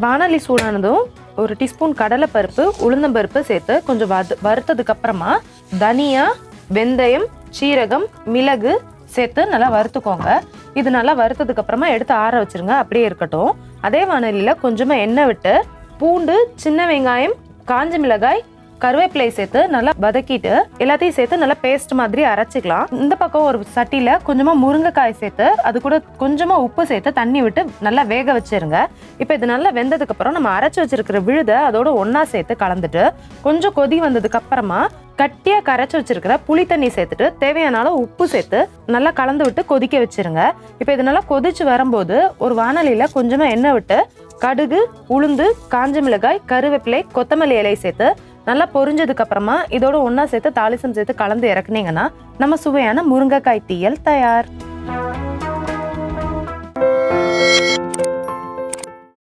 வாணலி சூடானதும் ஒரு டீஸ்பூன் கடலைப்பருப்பு, உளுந்தம்பருப்பு சேர்த்து கொஞ்சம் வறுத்ததுக்கு அப்புறமா தனியா, வெந்தயம், சீரகம், மிளகு சேர்த்து நல்லா வறுத்துக்கோங்க. இது நல்லா வறுத்ததுக்கு அப்புறமா எடுத்து ஆற வச்சிருங்க, அப்படியே இருக்கட்டும். அதே வாணலியில் கொஞ்சமாக எண்ணெய் விட்டு பூண்டு, சின்ன வெங்காயம், காஞ்ச மிளகாய், கருவேப்பிலை சேர்த்து நல்லா வதக்கிட்டு எல்லாத்தையும் சேர்த்து நல்லா பேஸ்ட் மாதிரி அரைச்சிக்கலாம். இந்த பக்கம் ஒரு சட்டியில் கொஞ்சமாக முருங்கைக்காய் சேர்த்து அது கூட கொஞ்சமாக உப்பு சேர்த்து தண்ணி விட்டு நல்லா வேக வச்சிருங்க. இப்போ இது நல்லா வெந்ததுக்கு அப்புறம் நம்ம அரைச்சி வச்சிருக்கிற விழுதை அதோட ஒன்றா சேர்த்து கலந்துட்டு கொஞ்சம் கொதி வந்ததுக்கு அப்புறமா கட்டியாக கரைச்சி வச்சிருக்கிற புளி தண்ணி சேர்த்துட்டு தேவையான அளவு உப்பு சேர்த்து நல்லா கலந்து விட்டு கொதிக்க வச்சிருங்க. இப்போ இது நல்லா கொதிச்சு வரும்போது ஒரு வாணலியில் கொஞ்சமாக எண்ணெய் விட்டு கடுகு, உளுந்து, காஞ்ச மிளகாய், கருவேப்பிலை, கொத்தமல்லி இலை சேர்த்து நல்லா பொரிஞ்சதுக்கு அப்புறமா இதோட ஒன்றா சேர்த்து தாளிசம் சேர்த்து கலந்து இறக்குனீங்கன்னா நம்ம சுவையான முருங்கைக்காய் தீயல் தயார்.